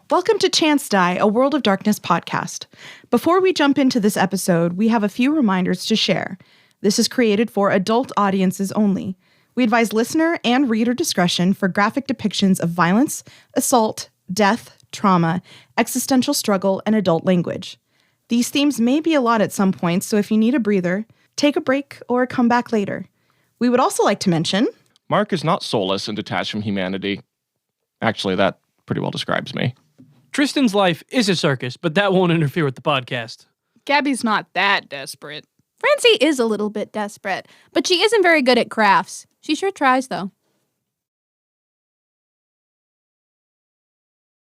Welcome to Chance Die, a World of Darkness podcast. Before we jump into this episode, we have a few reminders to share. This is created for adult audiences only. We advise listener and reader discretion for graphic depictions of violence, assault, death, trauma, existential struggle, and adult language. These themes may be a lot at some points, so if you need a breather, take a break or come back later. We would also like to mention... Mark is not soulless and detached from humanity. Actually, that pretty well describes me. Tristan's life is a circus, but that won't interfere with the podcast. Gabby's not that desperate. Francie is a little bit desperate, but she isn't very good at crafts. She sure tries, though.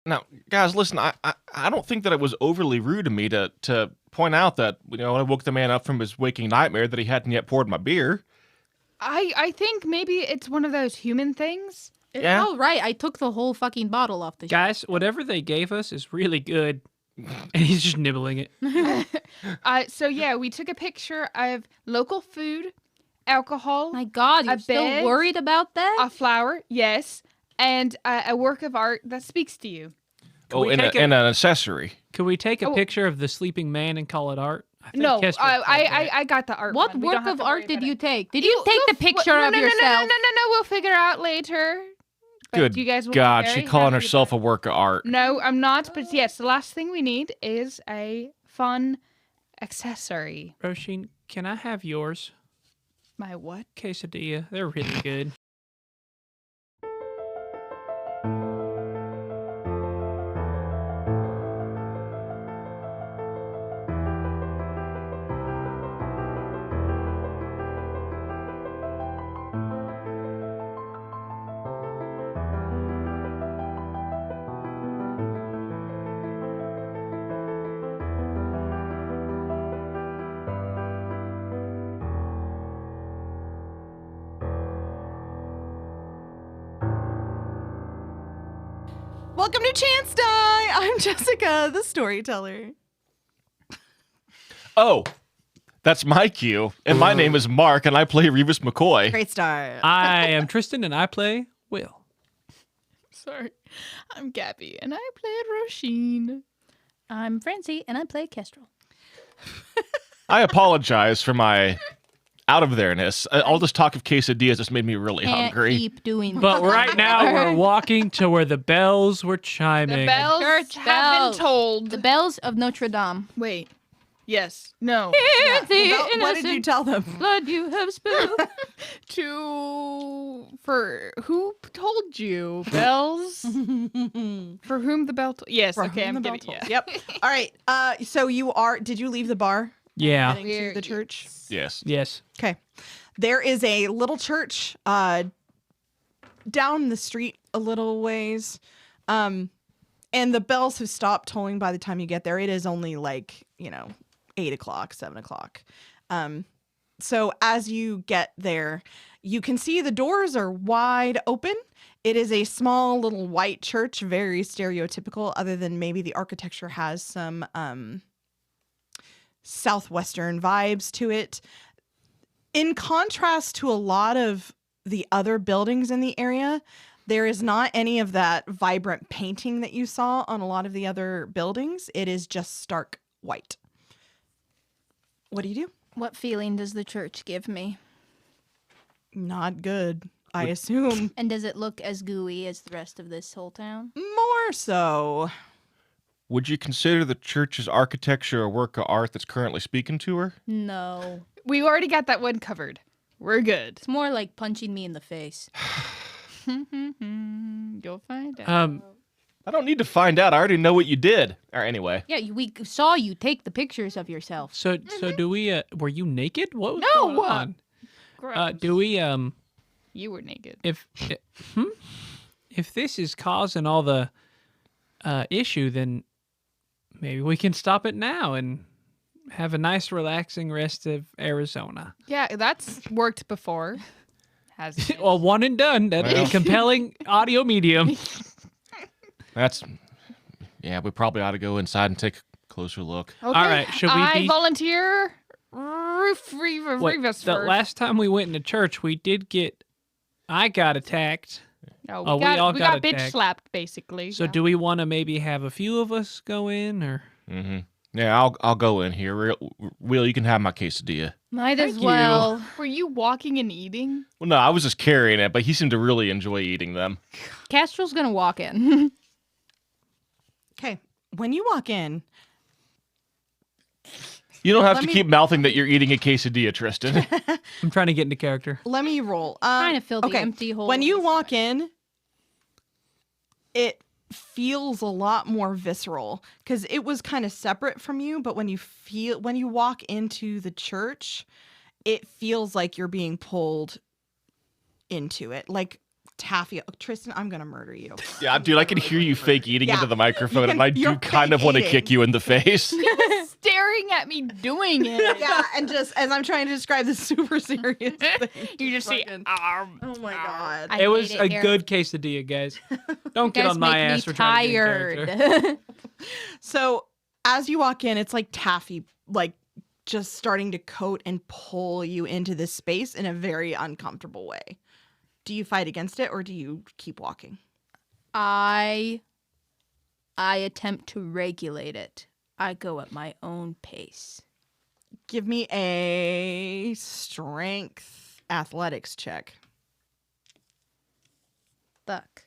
Now, guys, listen, I don't think that it was overly rude of me to point out that, when I woke the man up from his waking nightmare that he hadn't yet poured my beer. I think maybe it's one of those human things. Yeah. Oh, right. I took the whole fucking bottle off the shelf. Guys, whatever they gave us is really good. And he's just nibbling it. So yeah, we took a picture of local food, alcohol, My God, you're A still bed, worried about that? a flower, yes, and a work of art that speaks to you. Oh, we and take an accessory. Could we take a Oh. picture of the sleeping man and call it art? I think No, Kester said that. I got the art. What one. We don't work have of to worry art did about you it. take? Did you take the picture no, of no, yourself? No, we'll figure out later. But Good you guys will be God, very she calling happy herself a about work of art. it. No, I'm not. But yes, the last thing we need is a fun accessory. Roisin, can I have yours? My what? Quesadilla. They're really good. Welcome to Chance Die! I'm Jessica, the storyteller. Oh, that's my cue. And my name is Mark, and I play Revis McCoy. Great start. I am Tristan, and I play Will. Sorry. I'm Gabby, and I played Roisin. I'm Francie, and I play Kestrel. I apologize for my out-of-there-ness. All this talk of quesadillas just made me really Can't hungry. keep doing But right now, we're walking to where the bells were chiming. The bells Church have bells. been told. the bells of Notre Dame. Wait. Yes. No. Hear the What did you innocent tell them? blood you have spilled. For who told you? Bells? For whom the bell told? Yes, For okay, whom I'm the bell getting tolled. yeah. Yep. All right. So did you leave the bar? Yeah. Heading to the church? Yes. Yes. Okay. There is a little church down the street a little ways. And the bells have stopped tolling by the time you get there. It is only 8 o'clock, 7 o'clock. So as you get there, you can see the doors are wide open. It is a small little white church, very stereotypical, other than maybe the architecture has some southwestern vibes to it. In contrast to a lot of the other buildings in the area, there is not any of that vibrant painting that you saw on a lot of the other buildings. It is just stark white. What do you do? What feeling does the church give me? Not good, I assume. And does it look as gooey as the rest of this whole town? More so. Would you consider the church's architecture a work of art that's currently speaking to her? No. We already got that one covered. We're good. It's more like punching me in the face. You'll find out. I don't need to find out. I already know what you did. Or anyway. Yeah, we saw you take the pictures of yourself. So do we, were you naked? What was No! going on? Gross. Do we, You were naked. if this is causing all the issue, then maybe we can stop it now and have a nice, relaxing rest of Arizona. Yeah, that's worked before. Has it? Well, one and done. That's Well. a compelling audio medium. Yeah, we probably ought to go inside and take a closer look. Okay. All right, should we I be- volunteer What, Revis the first. last time we went into church, I got attacked. No, Oh, we all we got got bitch attacked. slapped basically. So do we want to maybe have a few of us go in, or Mm-hmm. Yeah, I'll go in here. Will, you can have my quesadilla. Might as Thank you. well. Were you walking and eating? Well, no, I was just carrying it, but he seemed to really enjoy eating them. Castrel's gonna walk in. Okay. When you walk in, You don't have Let to me- keep mouthing that you're eating a quesadilla, Tristan. I'm trying to get into character. let me roll. Trying to fill the okay. empty hole. When you in walk the in, it feels a lot more visceral because it was kind of separate from you. But when you walk into the church, it feels like you're being pulled into it, like taffy. Tristan, I'm gonna murder you. Yeah, dude, I can hear you fake eating Yeah. into the microphone, and I do You're kind of fake want to eating. kick you in the face. Staring at me doing it. Yeah, and just as I'm trying to describe this super serious thing, You just see. fucking- oh my god. I It was hate a here. good quesadilla, guys. Don't You get guys on my make me ass for trying to get in character. tired. So as you walk in, it's like taffy, like just starting to coat and pull you into this space in a very uncomfortable way. Do you fight against it or do you keep walking? I attempt to regulate it. I go at my own pace. Give me a strength athletics check. Fuck.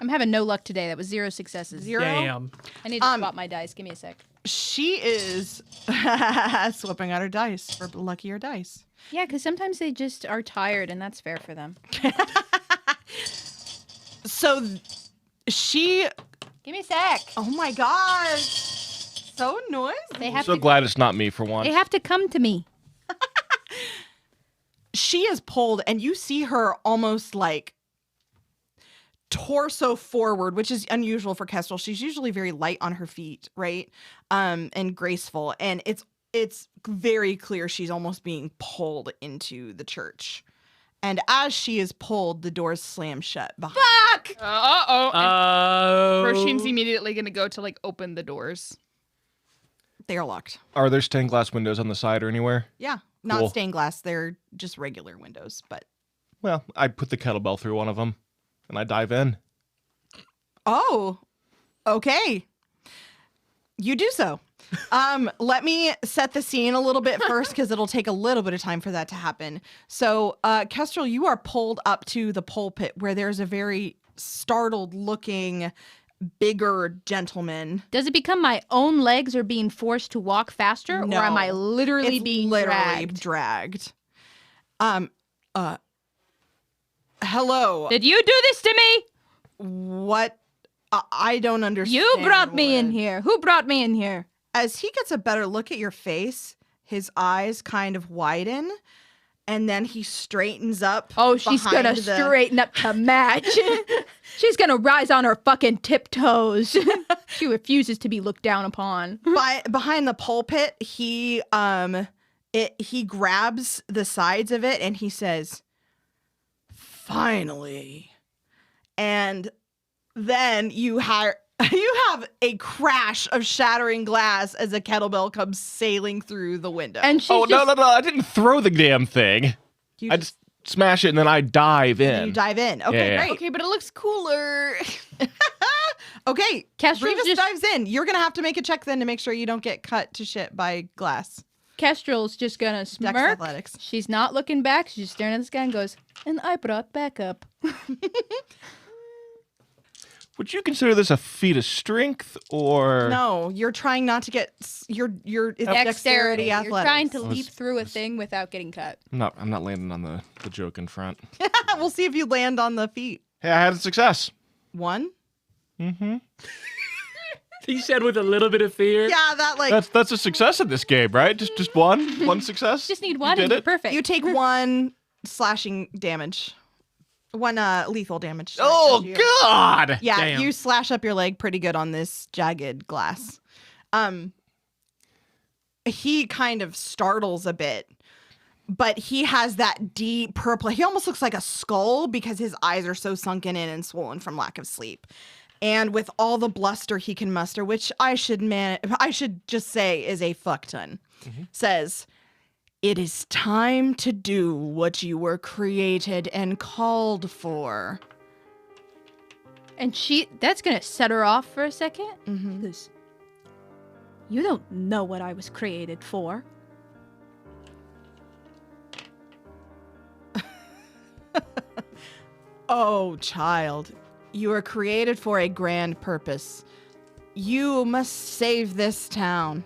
I'm having no luck today. That was 0 successes. Zero. Damn. I need to Um, swap my dice. Give me a sec. She is swapping out her dice for luckier dice. Yeah, because sometimes they just are tired, and that's fair for them. So she, Give me a sec. oh my god, so noisy. They I'm have so to. glad it's not me for once. They have to come to me. She is pulled and you see her almost like torso forward, which is unusual for Kestrel. She's usually very light on her feet, right? And graceful. And it's very clear she's almost being pulled into the church. And as she is pulled, the doors slam shut behind. Fuck! Uh-oh. Oh. Roshin's immediately gonna go to like open the doors. They are locked. Are there stained glass windows on the side or anywhere? Yeah, not Cool. stained glass. They're just regular windows, but Well, I put the kettlebell through one of them, and I dive in. oh, okay. You do so. Let me set the scene a little bit first because it'll take a little bit of time for that to happen. So, Kestrel, you are pulled up to the pulpit where there's a very startled looking, bigger gentleman. Does it become my own legs are being forced to walk faster, or am I No. literally It's being literally dragged? Hello. Did you do this to me? What? I don't understand. You brought me in what- here. Who brought me in here? As he gets a better look at your face, his eyes kind of widen, and then he straightens up. Oh, she's gonna behind the- straighten up to match. She's gonna rise on her fucking tiptoes. She refuses to be looked down upon. Behind the pulpit. He grabs the sides of it and he says, "Finally," and then you have a crash of shattering glass as a kettlebell comes sailing through the window. And she's Oh, just, no, I didn't throw the damn thing. you I just smash it, and then I dive in. you dive in. Okay, Yeah. great. Okay, but it looks cooler. Okay, Kestrel's Revis just- dives in. You're gonna have to make a check then to make sure you don't get cut to shit by glass. Kestrel's just gonna Dex smirk. athletics. She's not looking back. She's just staring at the sky and goes, and I brought backup. Would you consider this a feat of strength, or No, you're trying not to get your it's dexterity You're athletics. trying to Was- leap through a thing without getting cut. I'm not landing on the joke in front. We'll see if you land on the feet. Hey, I had a success. 1. He said with a little bit of fear. Yeah, that like That's a success in this game, right? Just one success. Just need You one did and you're it? perfect. you take 1 slashing damage. 1 lethal damage. Oh As you- God! Yeah, Damn. you slash up your leg pretty good on this jagged glass. He kind of startles a bit, but he has that deep purple. He almost looks like a skull because his eyes are so sunken in and swollen from lack of sleep. And with all the bluster he can muster, which I should just say is a fuck ton, says, It is time to do what you were created and called for. And that's gonna set her off for a second. Mm-hmm. Because you don't know what I was created for. Oh, child, you were created for a grand purpose. You must save this town.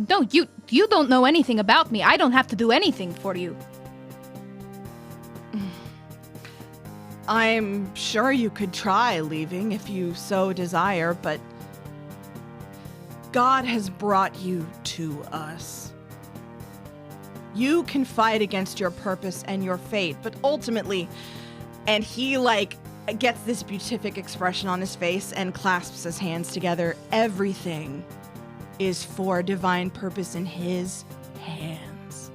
No, you don't know anything about me. I don't have to do anything for you. I'm sure you could try leaving if you so desire, but God has brought you to us. You can fight against your purpose and your fate, but ultimately, and he gets this beatific expression on his face and clasps his hands together, everything is for a divine purpose in his hands.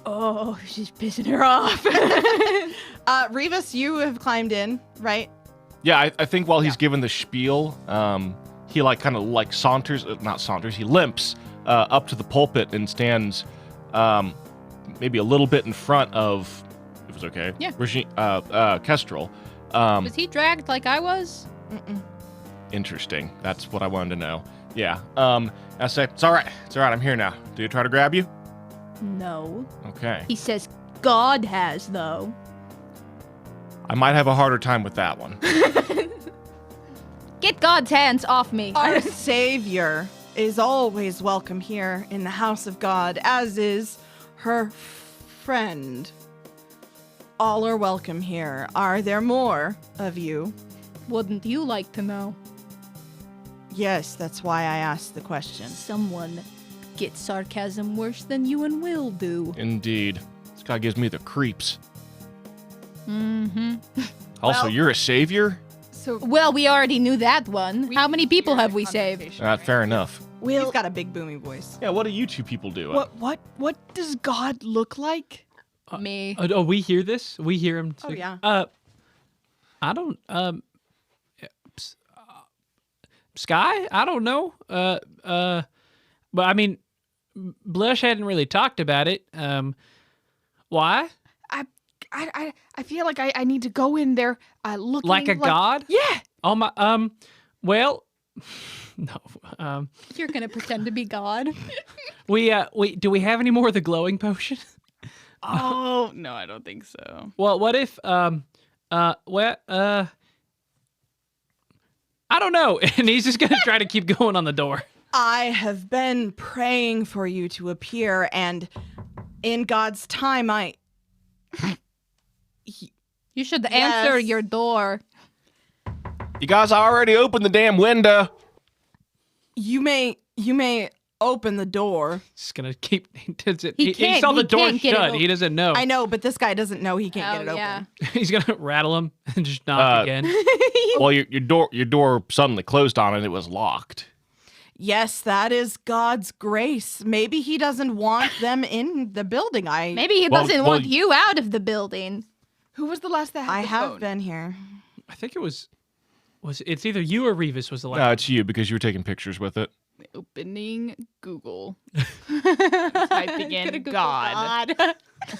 Oh, she's pissing her off. Revis, you have climbed in, right? Yeah, I think while he's giving the spiel, he kind of saunters, not saunters, he limps up to the pulpit and stands maybe a little bit in front of, if it's okay, Yeah. Kestrel. Was he dragged like I was? Interesting. That's what I wanted to know. Yeah. I say, it's all right, I'm here now. Do you try to grab you? No. Okay. He says God has, though. I might have a harder time with that one. Get God's hands off me. Our Savior is always welcome here in the house of God, as is her friend. All are welcome here. Are there more of you? Wouldn't you like to know? Yes, that's why I asked the question. Someone gets sarcasm worse than you and Will do. Indeed. This guy gives me the creeps. Mm-hmm. Also, Well- you're a savior? So Well, we already knew that one. How many people have we saved? Fair enough. He's got a big booming voice. Yeah, what do you two people do? What does God look like? Me. Oh, we hear this? We hear him too? Oh, yeah. I don't, Sky? I don't know. But I mean, Blush hadn't really talked about it. Why? I feel like I need to go in there looking Like a god? Yeah. Oh my, well, no. You're gonna pretend to be God? Do we have any more of the glowing potion? Oh no, I don't think so. Well, what if, I don't know. And he's just gonna try to keep going on the door. I have been praying for you to appear, and in God's time, You should answer Yes. your door. You guys already opened the damn window. you may open the door. Just gonna keep. He He saw the can't door get it shut. open. He doesn't know. I know, but this guy doesn't know he can't get it open. yeah. He's gonna rattle him and just knock again. Well, your door suddenly closed on and it was locked. Yes, that is God's grace. Maybe he doesn't want them in the building. Maybe he Well- doesn't well, want you out of the building. Who was the last that had I the have phone? been here. I think it was it's either you or Revis was the last. No, it's you because you were taking pictures with it. Opening Google, typing in Google God,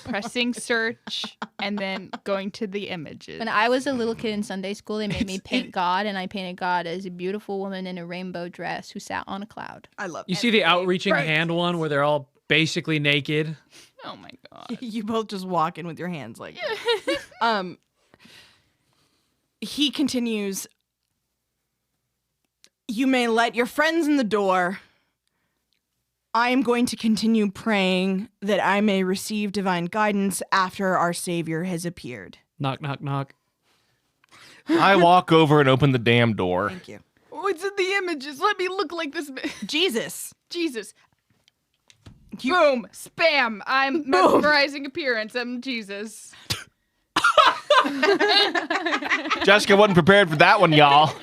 pressing search, and then going to the images. When I was a little kid in Sunday school, they made me paint God, and I painted God as a beautiful woman in a rainbow dress who sat on a cloud. I love You see the outreaching hand one where they're all basically naked. Oh my God. You both just walk in with your hands like he continues, you may let your friends in the door. I am going to continue praying that I may receive divine guidance after our Savior has appeared. Knock, knock, knock. I walk over and open the damn door. Thank you. What's in the images? Let me look like this. Jesus. Jesus. Boom. Spam. I'm mesmerizing appearance. I'm Jesus. Jessica wasn't prepared for that one, y'all.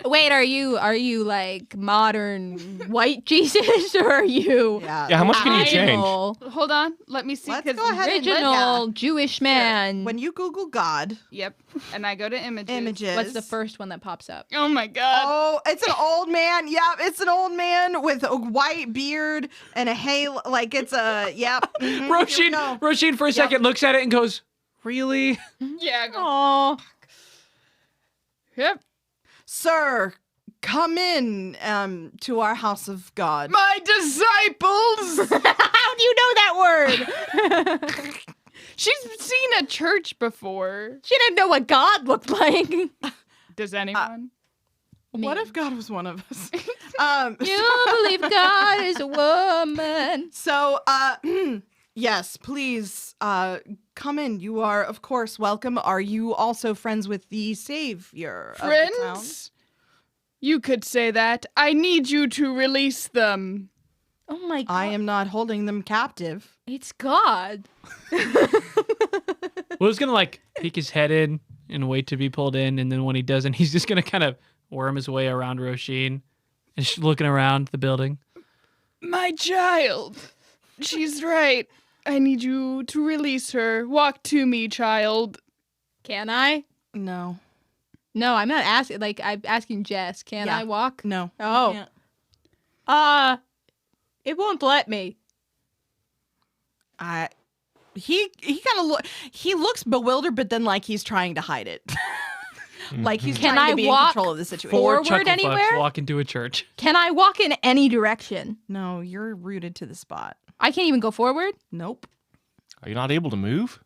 Wait, are you like modern white Jesus or are you Yeah, how much can you change? original, Hold on. Let me see. Let's 'cause- go ahead and original Jewish man? When you Google God Yep. And I go to images. images. What's the first one that pops up? Oh my god. Oh, it's an old man. Yep, it's an old man with a white beard and a halo. Like it's a yep. mhm, here we go. Roisin for a second looks at it and goes, "Really?" Yeah. Go. Oh, Yep. Sir, come in to our house of God. My disciples. how do you know that word? She's seen a church before. She didn't know what God looked like. Does anyone? What if God was one of us? You believe God is a woman. So, yes, please, come in. You are, of course, welcome. Are you also friends with the savior of the town? Friends? You could say that. I need you to release them. Oh my God. I am not holding them captive. It's God. Will's gonna like peek his head in and wait to be pulled in, and then when he doesn't, he's just gonna kind of worm his way around Roisin and looking around the building. My child. She's right. I need you to release her. Walk to me, child. Can I? No. No, I'm not asking. Like, I'm asking Jess. Can Yeah. I walk? No. Oh. Yeah. It won't let me. He kind of he looks bewildered, but then like he's trying to hide it. Like he's Can trying I to be walk in control of the situation. forward Chucklefucks anywhere? walk into a church. Can I walk in any direction? No, you're rooted to the spot. I can't even go forward. Nope. Are you not able to move?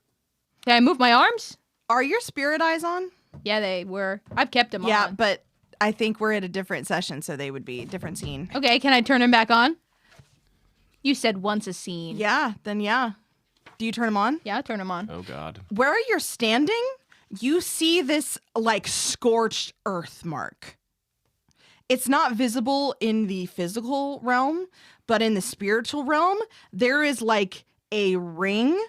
Can I move my arms? Are your spirit eyes on? Yeah, they were. I've kept them Yeah, on. but I think we're at a different session, so they would be different scene. Okay, can I turn them back on? You said once a scene. Yeah, then yeah. Do you turn them on? Yeah, I'll turn them on. Oh God. Where you're standing, you see this like scorched earth mark. It's not visible in the physical realm, but in the spiritual realm, there is like a ring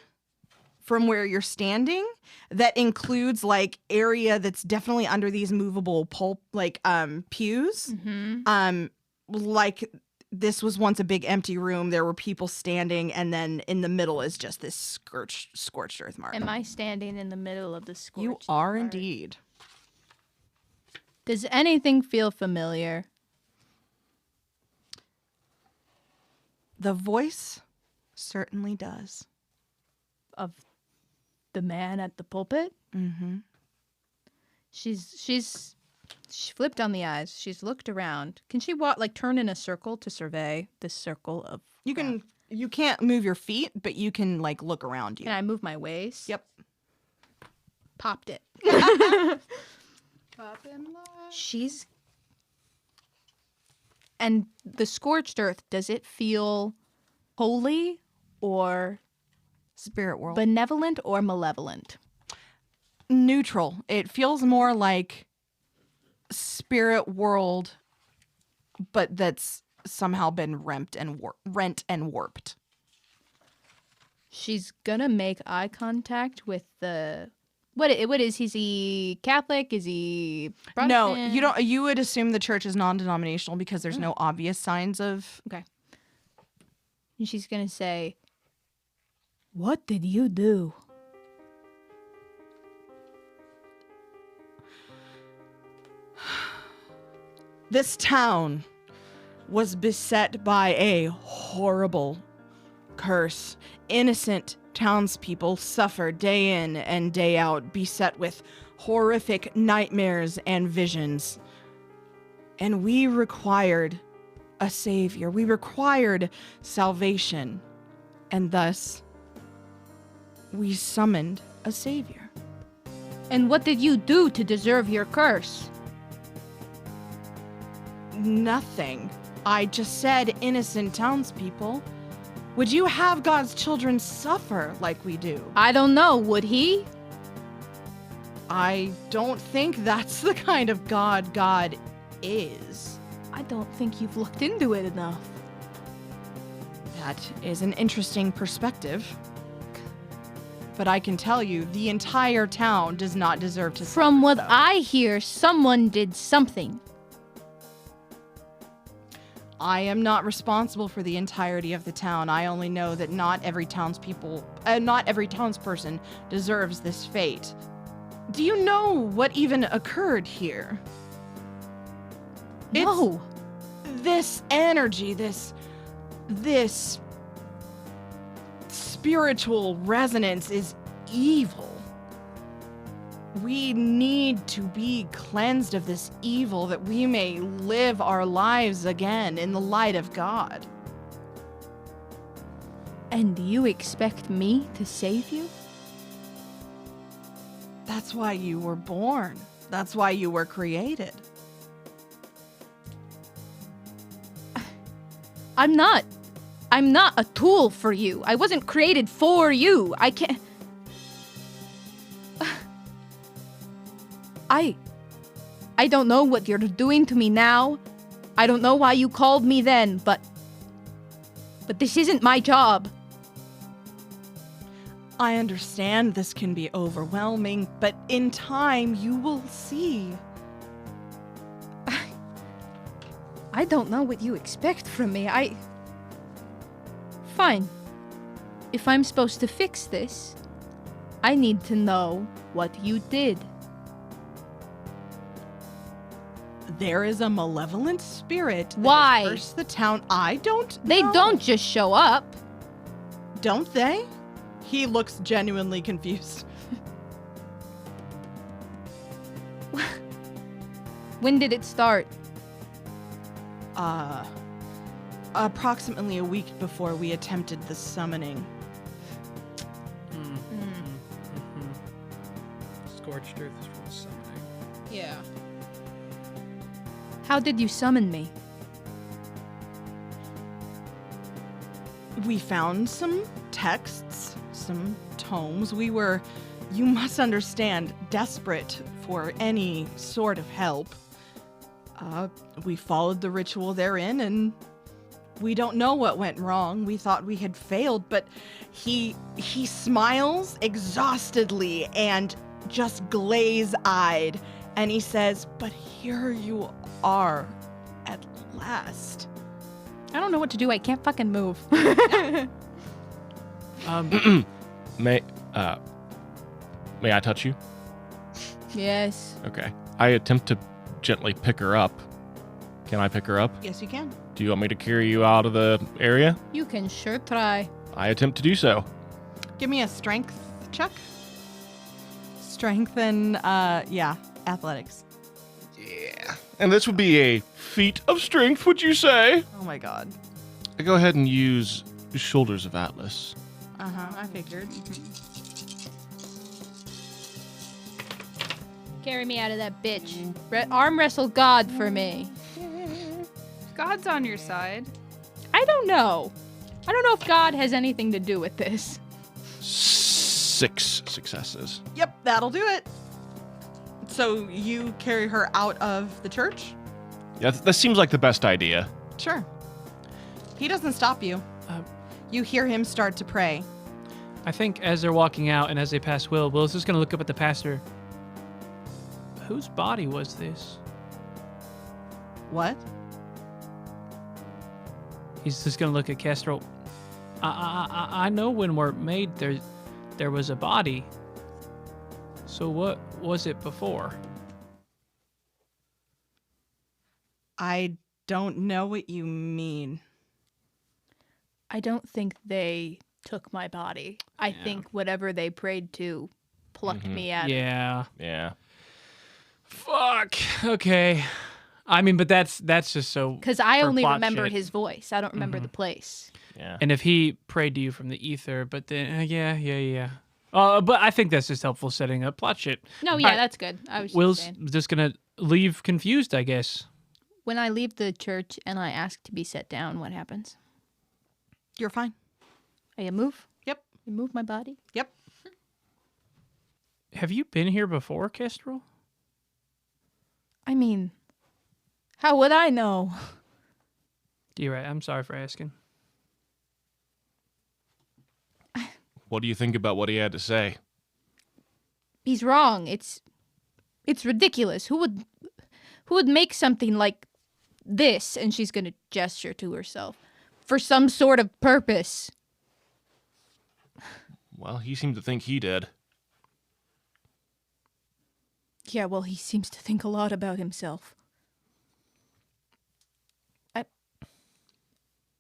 from where you're standing that includes like area that's definitely under these movable pews. Like this was once a big empty room. There were people standing, and then in the middle is just this scorched earth mark. Am I standing in the middle of the scorched You are part? indeed. Does anything feel familiar? The voice certainly does. Of the man at the pulpit? Mm-hmm. She flipped on the eyes. She's looked around. Can she turn in a circle to survey this circle of? You can't move your feet, but you can like look around you. Can I move my waist? Yep. Popped it. She's. And the scorched earth, does it feel holy or Spirit world. benevolent or malevolent? Neutral. It feels more like spirit world, but that's somehow been rent and warped. She's gonna make eye contact with the. What is he Catholic? Is he No, Protestant? you don't. You would assume the church is non-denominational because there's no obvious signs of. Okay. And she's gonna say, "What did you do?" This town was beset by a horrible curse. Innocent townspeople suffer day in and day out, beset with horrific nightmares and visions. And we required a savior. We required salvation. And thus, we summoned a savior. And what did you do to deserve your curse? Nothing. I just said innocent townspeople. Would you have God's children suffer like we do? I don't know. Would he? I don't think that's the kind of God is. I don't think you've looked into it enough. That is an interesting perspective. But I can tell you, the entire town does not deserve to From what suffer, though. I hear, someone did something. I am not responsible for the entirety of the town. I only know that not every townsperson deserves this fate. Do you know what even occurred here? No. This energy, this spiritual resonance is evil. We need to be cleansed of this evil that we may live our lives again in the light of God. And you expect me to save you? That's why you were born. That's why you were created. I'm not a tool for you. I wasn't created for you. I can't. I don't know what you're doing to me now. I don't know why you called me then, but this isn't my job. I understand this can be overwhelming, but in time you will see. I don't know what you expect from me. Fine. If I'm supposed to fix this, I need to know what you did. There is a malevolent spirit that Why? has cursed the town. I don't They know. don't just show up. Don't they? He looks genuinely confused. When did it start? Approximately a week before we attempted the summoning. Scorched earth is from summoning. Yeah. How did you summon me? We found some texts, some tomes. We were, you must understand, desperate for any sort of help. We followed the ritual therein, and we don't know what went wrong. We thought we had failed, but he smiles exhaustedly and just glaze-eyed, and he says, "But here you are at last." I don't know what to do. I can't fucking move. May I touch you? Yes. Okay. I attempt to gently pick her up. Can I pick her up? Yes, you can. Do you want me to carry you out of the area? You can sure try. I attempt to do so. Give me a strength check. Strength and, athletics. Yeah. And this would be a feat of strength, would you say? Oh my god. I go ahead and use Shoulders of Atlas. I figured. Carry me out of that bitch. Arm wrestle God for me. God's on your side. I don't know. I don't know if God has anything to do with this. 6 successes. Yep, that'll do it. So you carry her out of the church? Yeah, that seems like the best idea. Sure. He doesn't stop you. Uh, You hear him start to pray. I think as they're walking out and as they pass Will's just going to look up at the pastor. Whose body was this? What? He's just going to look at Kestrel. I know when we're made, there was a body. So what was it before? I don't know what you mean. I don't think they took my body. I think whatever they prayed to plucked me out. Yeah. Yeah. Fuck. Okay. I mean, but that's just so. Because I for only plot remember shit. his voice. I don't remember the place. Yeah. And if he prayed to you from the ether, but then yeah. But I think that's just helpful setting up plot shit. No, yeah, Alright. that's good. I was just Will's saying. just gonna leave confused, I guess. When I leave the church and I ask to be set down, what happens? You're fine. You move? Yep. You move my body? Yep. Have you been here before, Kestrel? I mean, how would I know? You're right. I'm sorry for asking. What do you think about what he had to say? He's wrong. It's ridiculous. Who would make something like this, and she's gonna gesture to herself, for some sort of purpose. Well, he seemed to think he did. Yeah, well, he seems to think a lot about himself.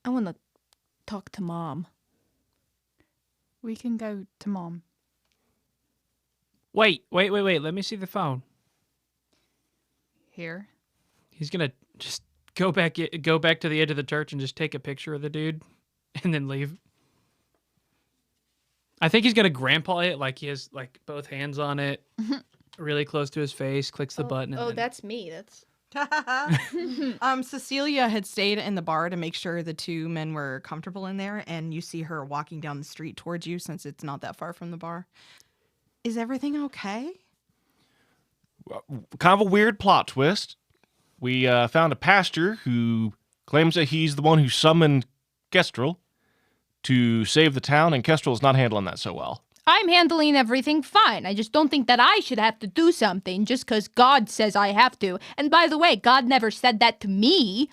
I want to talk to Mom. We can go to Mom. Wait. Let me see the phone. Here. He's gonna just go back to the edge of the church and just take a picture of the dude, and then leave. I think he's gonna grandpa it, like he has like both hands on it, really close to his face. Clicks the button. And then... that's me. That's Cecilia had stayed in the bar to make sure the two men were comfortable in there, and you see her walking down the street towards you since it's not that far from the bar. Is everything okay? Kind of a weird plot twist. We found a pastor who claims that he's the one who summoned Kestrel to save the town, and Kestrel's not handling that so well. I'm handling everything fine. I just don't think that I should have to do something just because God says I have to. And by the way, God never said that to me.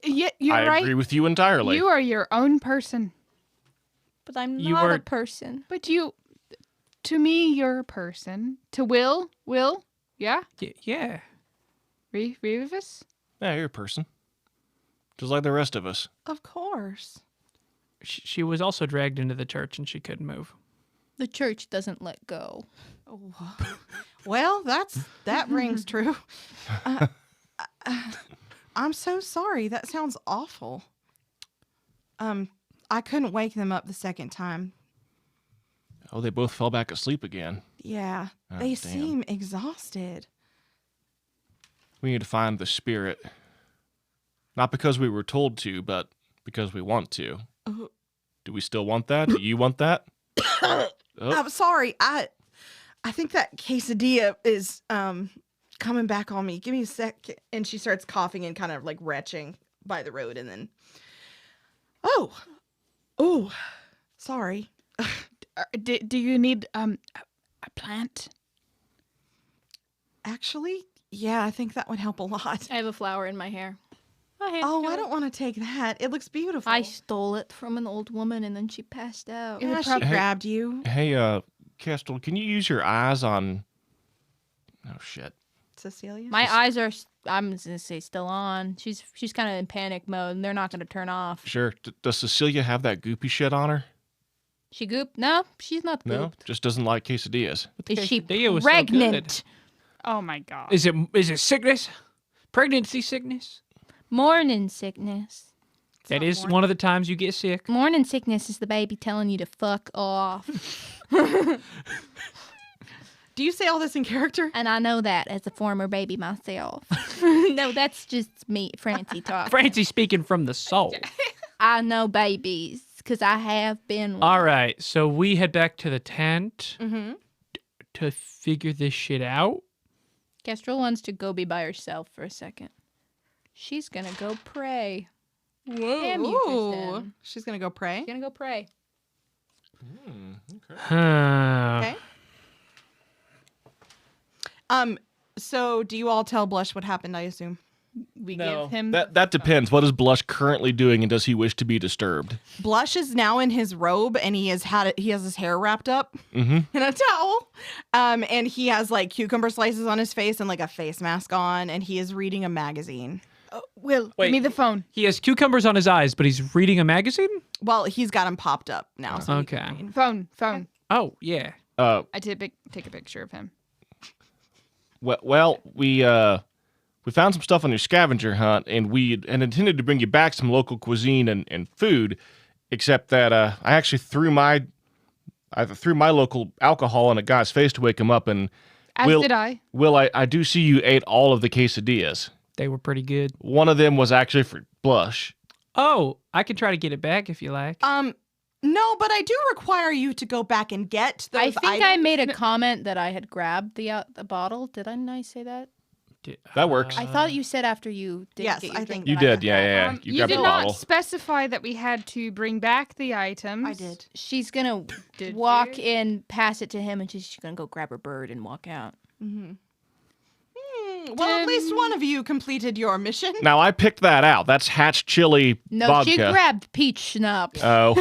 Yeah, you're I right. agree with you entirely. You are your own person. But I'm You not are- a person. But to me, you're a person. To Will, yeah? Yeah. Revis? Yeah, you're a person. Just like the rest of us. Of course. She was also dragged into the church and she couldn't move. The church doesn't let go. Well, that rings true. I'm so sorry. That sounds awful. I couldn't wake them up the second time. Oh, they both fell back asleep again. Yeah, Oh, they damn. seem exhausted. We need to find the spirit. Not because we were told to, but because we want to. Do we still want that? Do you want that? Oh, I'm sorry. I think that quesadilla is coming back on me. Give me a sec. And she starts coughing and kind of like retching by the road, and then oh, sorry. Do you need a plant? Actually, yeah, I think that would help a lot. I have a flower in my hair. Oh, I don't want to take that. It looks beautiful. I stole it from an old woman and then she passed out. Yeah, she Hey. grabbed you, hey, Kestrel, can you use your eyes on... Oh, shit. Cecilia. My eyes are, I'm just gonna say, still on. She's kind of in panic mode and they're not gonna turn off. Sure. Does Cecilia have that goopy shit on her? She gooped? No, she's not No? gooped. Just doesn't like quesadillas. Is she quesadilla was so good. pregnant? Oh my god. Is it sickness? Pregnancy sickness? Morning sickness. That is one of the times you get sick. Morning sickness is the baby telling you to fuck off. Do you say all this in character? And I know that as a former baby myself. No, that's just me, Francie talk. Francie speaking from the soul. I know babies because I have been one. All right, so we head back to the tent Mm-hmm. to figure this shit out. Kestrel wants to go be by herself for a second. She's gonna go pray. Whoa. Damn you, Kristen. She's gonna go pray. She's gonna go pray. Okay. So do you all tell Blush what happened, I assume? We No. give him That depends. What is Blush currently doing, and does he wish to be disturbed? Blush is now in his robe, and he has his hair wrapped up Mm-hmm. in a towel. And he has like cucumber slices on his face and like a face mask on, and he is reading a magazine. Will, Wait. give me the phone. He has cucumbers on his eyes, but he's reading a magazine? Well, he's got him popped up now. So he can Okay. read. Phone. Oh, yeah. I take a picture of him. Well, we found some stuff on your scavenger hunt, and we had intended to bring you back some local cuisine and food, except that I actually threw my local alcohol in a guy's face to wake him up, and As Will- did I. Will, I do see you ate all of the quesadillas. They were pretty good. One of them was actually for Blush. Oh, I can try to get it back if you like. No, but I do require you to go back and get those I think I items. made a comment that I had grabbed the bottle. Didn't I say that? That works. I thought you said after you did Yes, get your I drink think You that I did, had yeah, grabbed. yeah. You You grabbed did the not bottle. specify that we had to bring back the items. I did. She's gonna Did walk you? in, pass it to him, and she's gonna go grab her bird and walk out. Mm-hmm. Well, at least one of you completed your mission. Now, I picked that out. That's Hatch Chili No, vodka. she grabbed peach schnapps. Oh,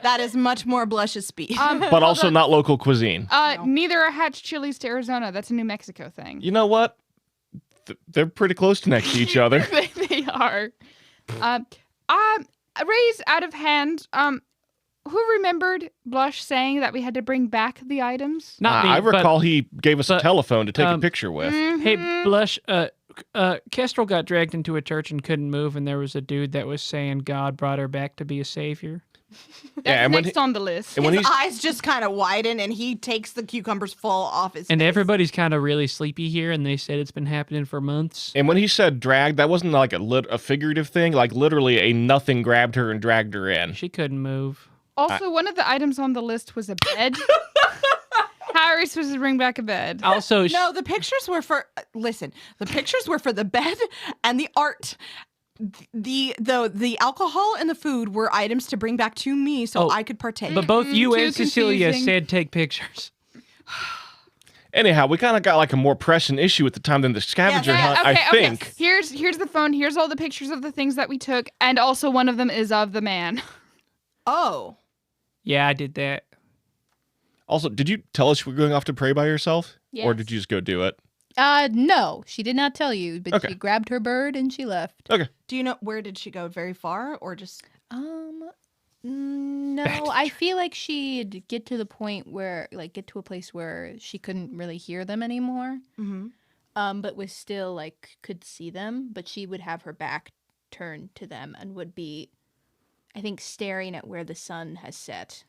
That is much more Blush's speed. but also not local cuisine. Neither are Hatch chilies to Arizona. That's a New Mexico thing. You know what? They're pretty close to next to each other. They are. Raise out of hand. Who remembered Blush saying that we had to bring back the items? Not me, I recall but, he gave us a but, telephone to take a um, picture with. hey, Blush, Kestrel got dragged into a church and couldn't move, and there was a dude that was saying God brought her back to be a savior. That's Yeah, and when next on the list. And when His he's eyes just kind of widen, and he takes the cucumbers full off his And face. everybody's kind of really sleepy here, and they said it's been happening for months. And when he said dragged, that wasn't like a figurative thing. Like literally, a nothing grabbed her and dragged her in. She couldn't move. Also, one of the items on the list was a bed. How are we supposed to bring back a bed? Also, No, the pictures were for. Listen, the pictures were for the bed and the art. The alcohol and the food were items to bring back to me so Oh, I could partake. but both you too and Cecilia confusing. said take pictures. Anyhow, we kind of got like a more pressing issue at the time than the scavenger hunt. I think. Here's the phone. Here's all the pictures of the things that we took, and also one of them is of the man. Oh. Yeah, I did that. Also, did you tell us you were going off to pray by yourself, or Yes. did you just go do it? No, she did not tell you, but Okay. she grabbed her bird and she left. Okay. Do you know where did she go? Very far or just No, Back to I feel like she'd get to the point where, get to a place where she couldn't really hear them anymore. But was still could see them, but she would have her back turned to them and would be, I think, staring at where the sun has set.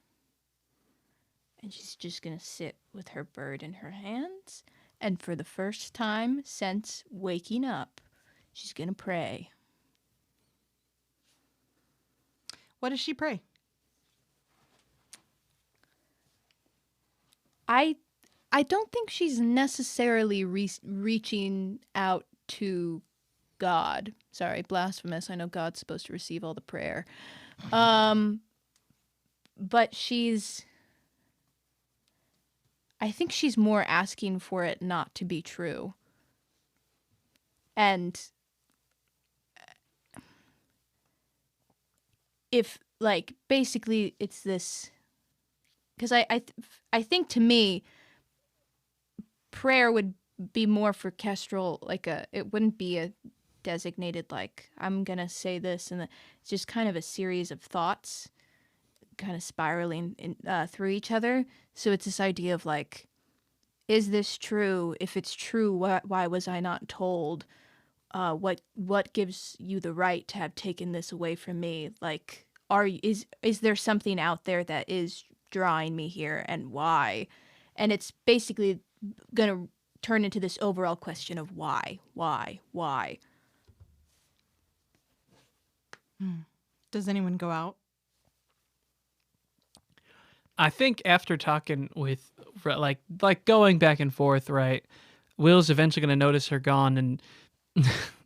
And she's just gonna sit with her bird in her hands, and for the first time since waking up, she's gonna pray. what does she pray? I don't think she's necessarily reaching out to God. Sorry, blasphemous. I know God's supposed to receive all the prayer. But I think she's more asking for it not to be true. And if basically it's this, because I think to me prayer would be more for Kestrel, it wouldn't be a designated I'm gonna say this, and it's just kind of a series of thoughts kind of spiraling through each other. So it's this idea of is this true? If it's true, why was I not told? What gives you the right to have taken this away from me? Is there something out there that is drawing me here, and why? And it's basically gonna turn into this overall question of why. Does anyone go out? I think after talking with, going back and forth, right? Will's eventually gonna notice her gone, and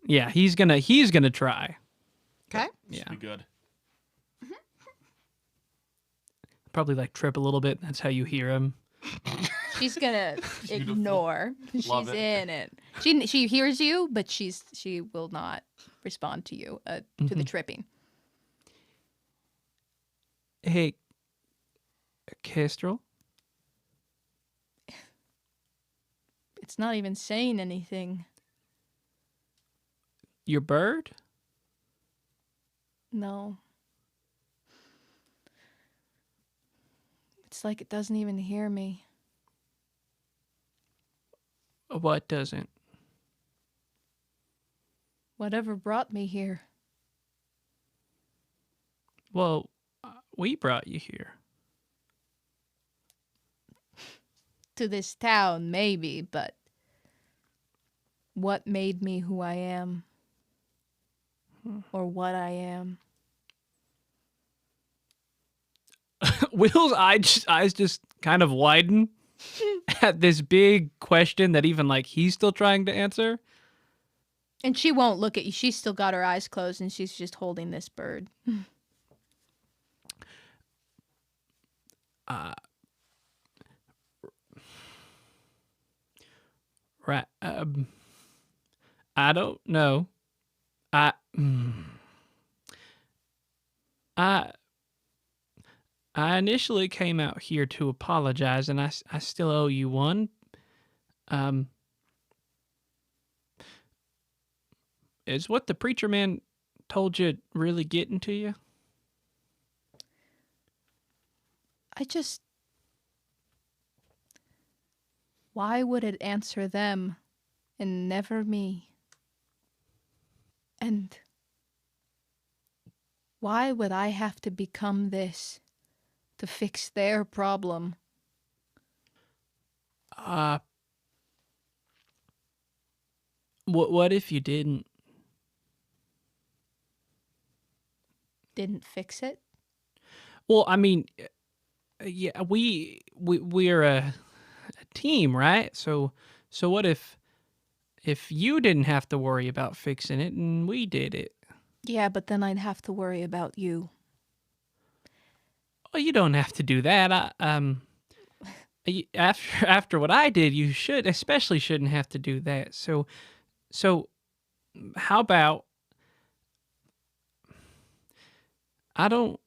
yeah, he's gonna try. Okay. Yeah, Be good. probably trip a little bit. That's how you hear him. She's gonna ignore. Love She's it. in it. She hears you, but she will not respond to you to the tripping. Hey, Kestrel, It's not even saying anything. your bird? No. It's like it doesn't even hear me. What doesn't? Whatever brought me here. Well, we brought you here. To this town, maybe, but what made me who I am? Or what I am? Will's eyes just kind of widen at this big question that even he's still trying to answer. And she won't look at you. She's still got her eyes closed and she's just holding this bird. Right. I don't know. I mm, I I initially came out here to apologize, and I still owe you one. Um, is what the preacher man told you really getting to you? I just. Why would it answer them and never me? And why would I have to become this to fix their problem? What if you didn't? Didn't fix it? Well, I mean, yeah, we're a team, right? So what if you didn't have to worry about fixing it and we did it? Yeah, but then I'd have to worry about you. Well, you don't have to do that. After what I did, you especially shouldn't have to do that. So how about I don't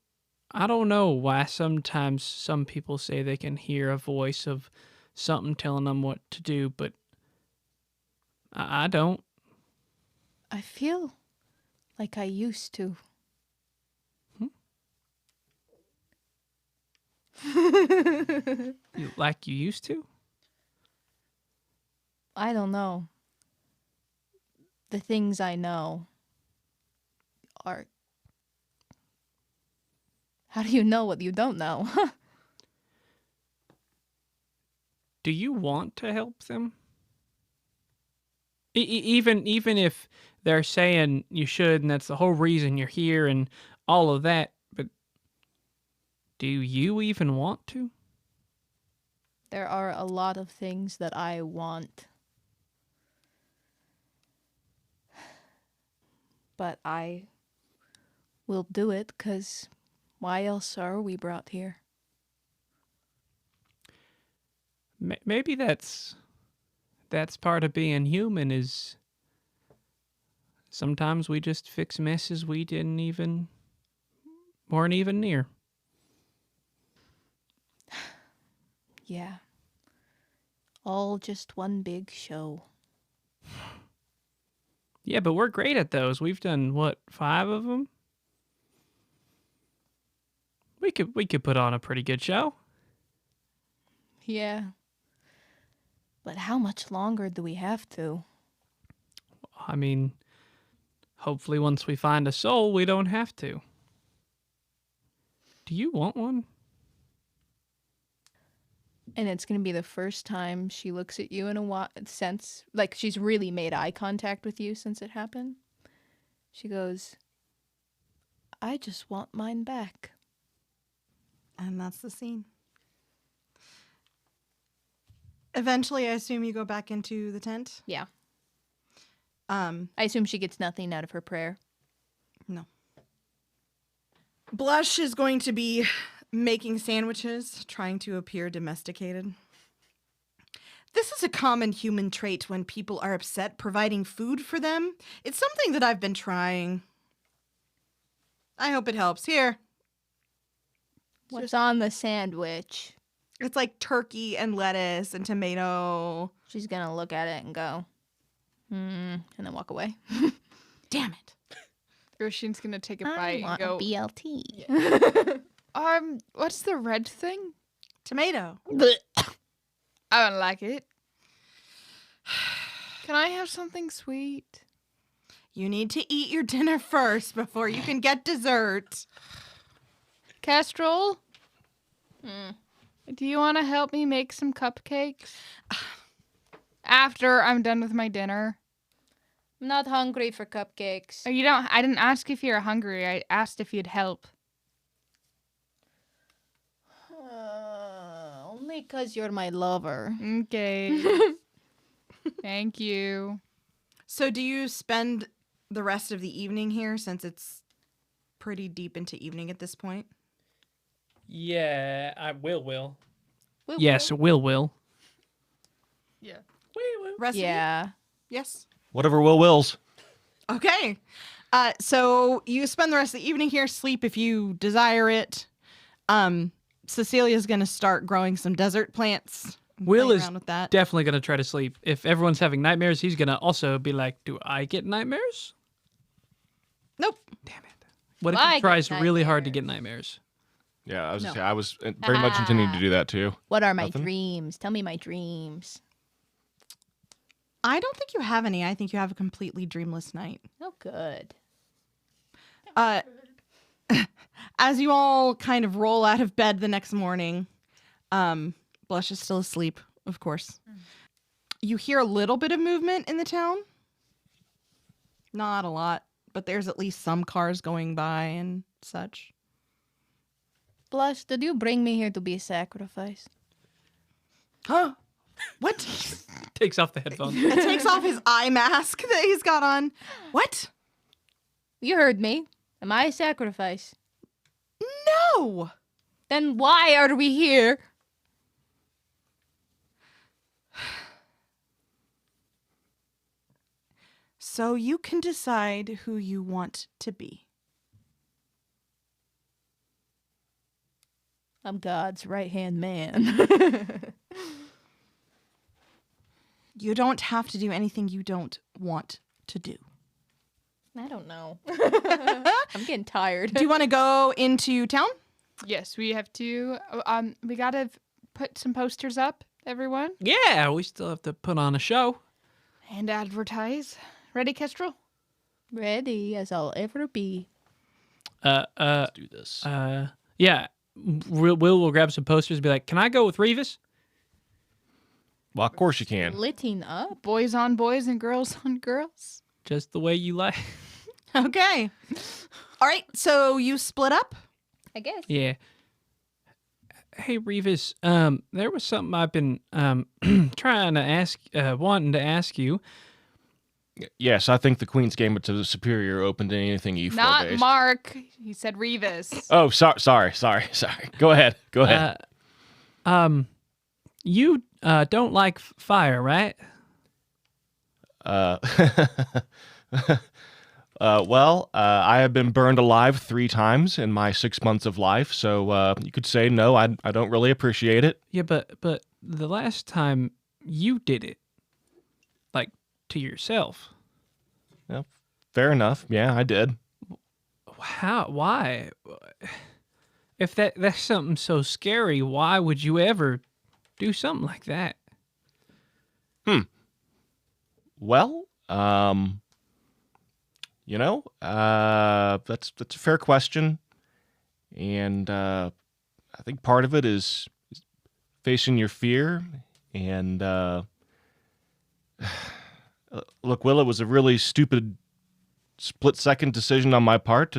know why sometimes some people say they can hear a voice of something telling them what to do, but I don't. I feel like I used to. Like you used to? I don't know. The things I know are. How do you know what you don't know? Do you want to help them? Even if they're saying you should and that's the whole reason you're here and all of that, but do you even want to? There are a lot of things that I want. But I will do it because why else are we brought here? Maybe that's part of being human is sometimes we just fix messes we weren't even near. Yeah. All just one big show. Yeah, but we're great at those. We've done what, 5 of them? We could put on a pretty good show. Yeah. But how much longer do we have to? I mean, hopefully once we find a soul, we don't have to. Do you want one? And it's going to be the first time she looks at you in a sense, like she's really made eye contact with you since it happened. She goes, I just want mine back. And that's the scene. Eventually, I assume you go back into the tent. Yeah. I I assume she gets nothing out of her prayer. No. Blush is going to be making sandwiches, trying to appear domesticated. This is a common human trait when people are upset providing food for them. It's something that I've been trying. I hope it helps. Here. What's on the sandwich? It's like turkey and lettuce and tomato. She's going to look at it and go, and then walk away. Damn it. Roshin's gonna take a I bite and want go. a BLT. What's the red thing? Tomato. I don't like it. Can I have something sweet? You need to eat your dinner first before you can get dessert. Kestrel? Do you want to help me make some cupcakes? After I'm done with my dinner. I'm not hungry for cupcakes. Oh, you don't. I didn't ask if you're hungry. I asked if you'd help. Only because you're my lover. Okay. Thank you. So do you spend the rest of the evening here since it's pretty deep into evening at this point? Yeah, I will. Woo Yes, woo. will. Yeah. Rest of you? Yeah. Yes. Whatever Will wills. Okay. So you spend the rest of the evening here, sleep if you desire it. Cecilia's going to start growing some desert plants. Will Play is around with that. definitely going to try to sleep. If everyone's having nightmares, he's going to also be like, do I get nightmares? Nope. Damn it. What if I he get tries really hard to nightmares. get nightmares? Yeah, I was No. gonna say, I was very much intending to do that too. What are my Nothing? dreams? Tell me my dreams. I don't think you have any. I think you have a completely dreamless night. Oh, good. As you all kind of roll out of bed the next morning, Blush is still asleep, of course. You hear a little bit of movement in the town. Not a lot, but there's at least some cars going by and such. Blush, did you bring me here to be sacrificed? Huh? What? Takes off the headphones. It takes off his eye mask that he's got on. What? You heard me. Am I a sacrifice? No! Then why are we here? So you can decide who you want to be. I'm God's right-hand man. You don't have to do anything you don't want to do. I don't know. I'm getting tired. Do you want to go into town? Yes, we have to. We gotta put some posters up, everyone, Yeah, we still have to put on a show. and advertise. Ready, Kestrel? Ready as I'll ever be. Let's do this. Yeah. Will grab some posters and be like, can I go with Revis? Well, of course you can. Splitting up? Boys on boys and girls on girls. Just the way you like. Okay. All right, so you split up? I guess. Yeah. Hey, Revis, there was something I've been trying to ask, wanting to ask you. Yes, I think the Queen's Gambit to the Superior opened to anything E4 Not based. Mark. He said Revis. Oh, sorry. Go ahead. You don't like fire, right? I have been burned alive 3 times in my 6 months of life, so you could say no. I don't really appreciate it. Yeah, but the last time you did it, like to yourself, Yeah, fair enough. Yeah, I did. how? Why? If that's something so scary, why would you ever do something like that? Well, that's a fair question, and I think part of it is facing your fear. And look, Will, it was a really stupid split-second decision on my part.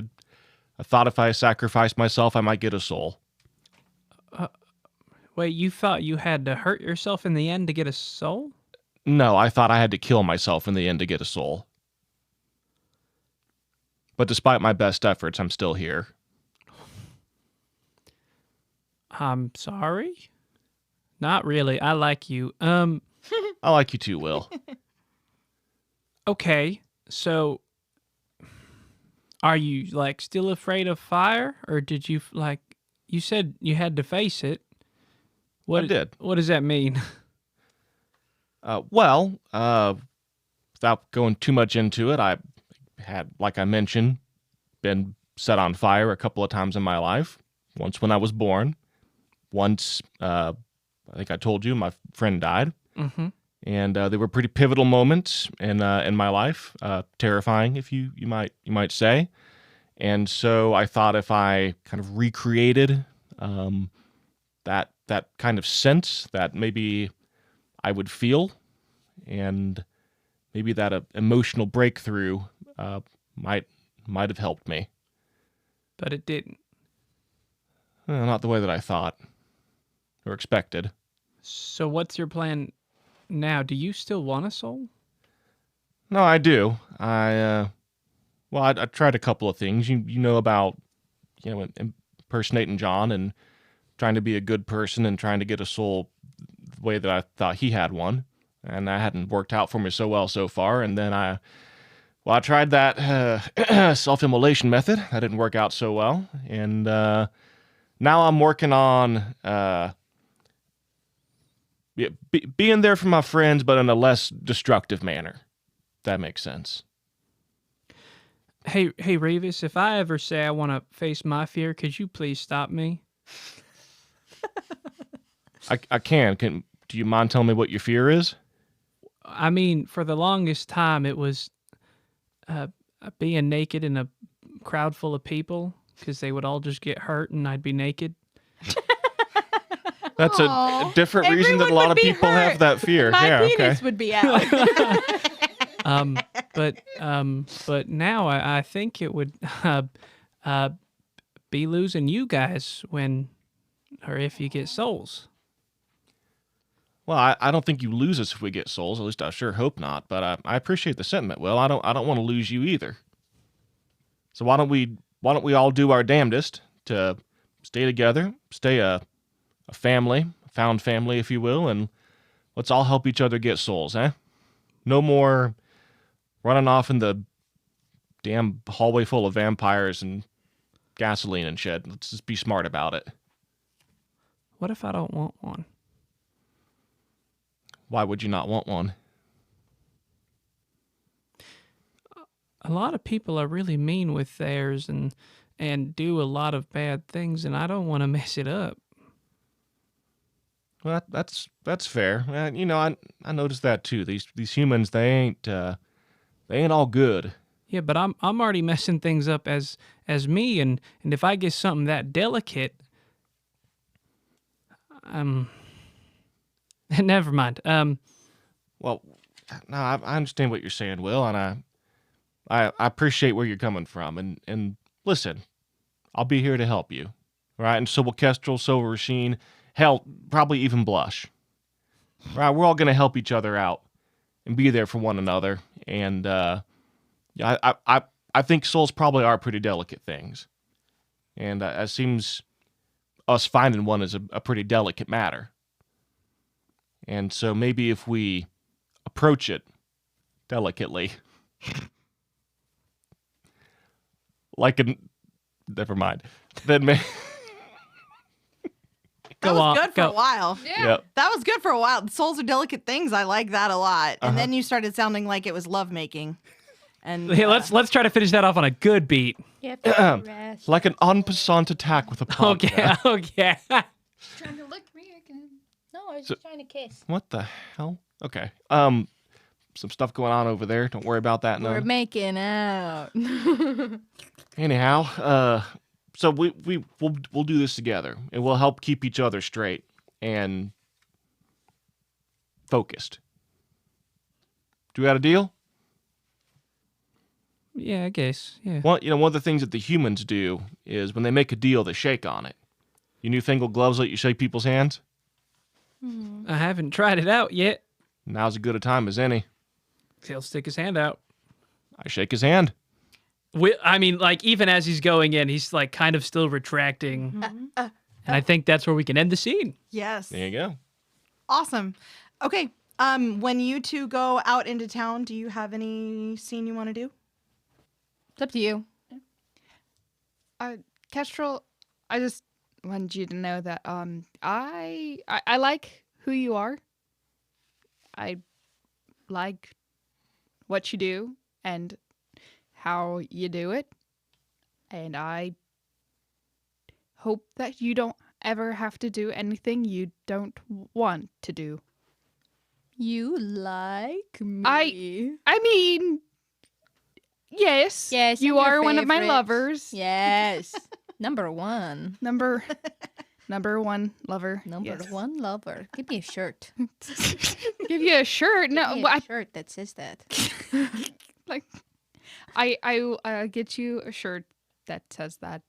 I thought if I sacrificed myself, I might get a soul. Wait, you thought you had to hurt yourself in the end to get a soul? No, I thought I had to kill myself in the end to get a soul. But despite my best efforts, I'm still here. I'm sorry? Not really. I like you. I like you too, Will. Okay. So are you like still afraid of fire, or did you you said you had to face it? I did. What does that mean? Without going too much into it, I had, like I mentioned, been set on fire a couple of times in my life. Once when I was born. Once, I think I told you, my friend died. Mm-hmm. And they were pretty pivotal moments in my life, terrifying, if you might say. And so I thought if I kind of recreated that kind of sense that maybe I would feel, and maybe that emotional breakthrough might have helped me. But it didn't. Not the way that I thought or expected. So what's your plan now? Do you still want a soul? No, I do. I tried a couple of things. You know about, impersonating John and trying to be a good person and trying to get a soul the way that I thought he had one. and that hadn't worked out for me so well so far. And then I tried that self-immolation method. That didn't work out so well. And now I'm working on being there for my friends, but in a less destructive manner. If that makes sense. Hey, Revis, if I ever say I want to face my fear, could you please stop me? I can. Do you mind telling me what your fear is? I mean, for the longest time, it was being naked in a crowd full of people because they would all just get hurt and I'd be naked. That's a different reason that a lot of people have that fear. My yeah, penis okay. would be out. But now I think it would be losing you guys when or if you get souls. Well, I don't think you lose us if we get souls. At least I sure hope not. But I appreciate the sentiment. Will, I don't want to lose you either. So why don't we all do our damnedest to stay together, stay a family, a found family, if you will, and let's all help each other get souls, eh? No more running off in the damn hallway full of vampires and gasoline and shit. Let's just be smart about it. What if I don't want one? Why would you not want one? A lot of people are really mean with theirs and do a lot of bad things, and I don't want to mess it up. Well, that's fair. I noticed that too. These humans, they ain't all good. Yeah, but I'm already messing things up as me, and if I get something that delicate, never mind. Well, no, I understand what you're saying, Will, and I appreciate where you're coming from. And listen, I'll be here to help you, right? And so will Kestrel, so will Rasheen. Hell, probably even Blush. Right? We're all gonna help each other out and be there for one another. And I think souls probably are pretty delicate things, and it seems us finding one is a pretty delicate matter. And so maybe if we approach it delicately, never mind. Then That Go was on, good for go. a while. yeah. That was good for a while. Souls are delicate things. I like that a lot. And Uh-huh. then you started sounding like it was lovemaking. And Yeah, let's try to finish that off on a good beat. You have to rest. Like an en passant attack with a punk. Okay, okay. Trying to lick me again. No, I was So- just trying to kiss. What the hell? Okay. Some stuff going on over there. Don't worry about that. We're No. making out. Anyhow, so we'll do this together, and we'll help keep each other straight and focused. Do we got a deal? Yeah, I guess. Yeah. Well, one of the things that the humans do is when they make a deal, they shake on it. You newfangled gloves let you shake people's hands? I haven't tried it out yet. Now's as good a time as any. He'll stick his hand out. I shake his hand. I mean, like, even as he's going in, he's, like, kind of still retracting. And I think that's where we can end the scene. yes. There you go. Awesome. Okay. When you two go out into town, do you have any scene you want to do? It's up to you. Kestrel, I just wanted you to know that I like who you are. I like what you do and how you do it. And I hope that you don't ever have to do anything you don't want to do. You like me. I mean, yes. Yes, you I'm your are one of my favorite. lovers. Yes. Number one. Number one lover. Number Yes. one lover. Give me a shirt. Give you a shirt. Give No, me a shirt that says that. like I get you a shirt that says that.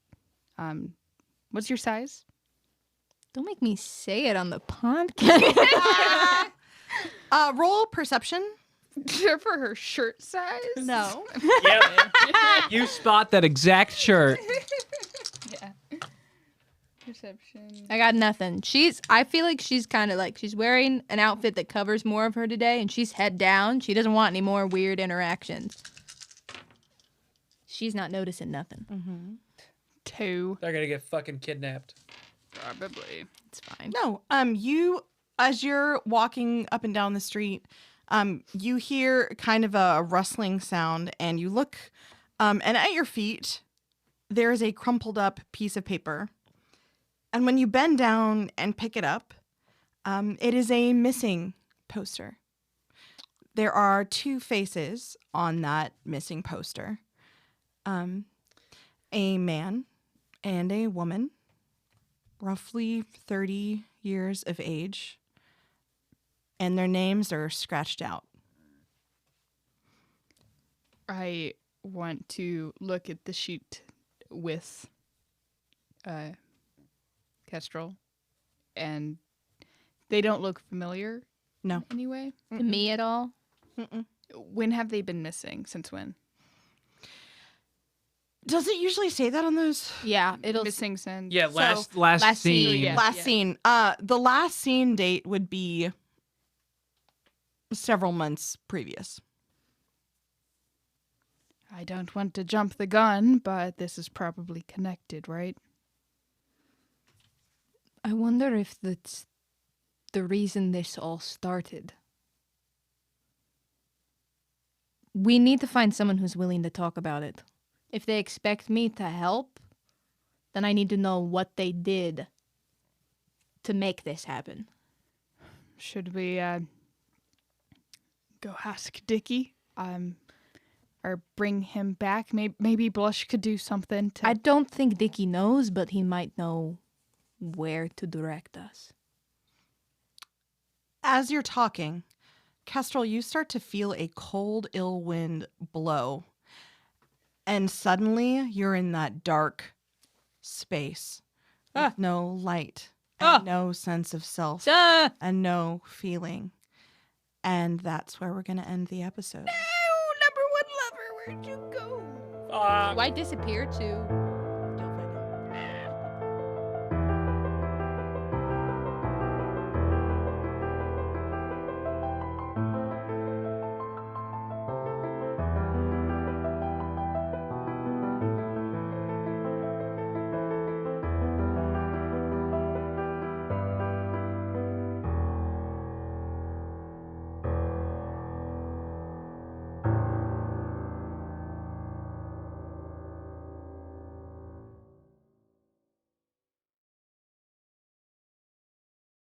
What's your size? Don't make me say it on the podcast. Roll perception. For her shirt size? No. You spot that exact shirt. Yeah. Perception. I got nothing. I feel like she's kind of like, she's wearing an outfit that covers more of her today, and she's head down. She doesn't want any more weird interactions. She's not noticing nothing. 2. They're gonna get fucking kidnapped. Probably. It's fine. No, you, as you're walking up and down the street, you hear kind of a rustling sound, and you look, and at your feet, there is a crumpled up piece of paper. And when you bend down and pick it up, it is a missing poster. There are 2 faces on that missing poster. A man and a woman, roughly 30 years of age, and their names are scratched out. I want to look at the sheet with Kestrel, and they don't look familiar. No. Anyway, To me at all? when have they been missing? Since when? Does it usually say that on those? Yeah, it'll. Missing since. Yeah, So, last scene, scene. yeah. Last scene. The last scene date would be several months previous. I don't want to jump the gun, but this is probably connected, right? I wonder if that's the reason this all started. We need to find someone who's willing to talk about it. If they expect me to help, then I need to know what they did to make this happen. Should we go ask Dickie? Or bring him back? Maybe Blush could do something to. I don't think Dickie knows, but he might know where to direct us. As you're talking, Kestrel, you start to feel a cold, ill wind blow. And suddenly you're in that dark space with no light and no sense of self and no feeling. And that's where we're going to end the episode. Number 1 lover, where'd you go? Do I disappear too?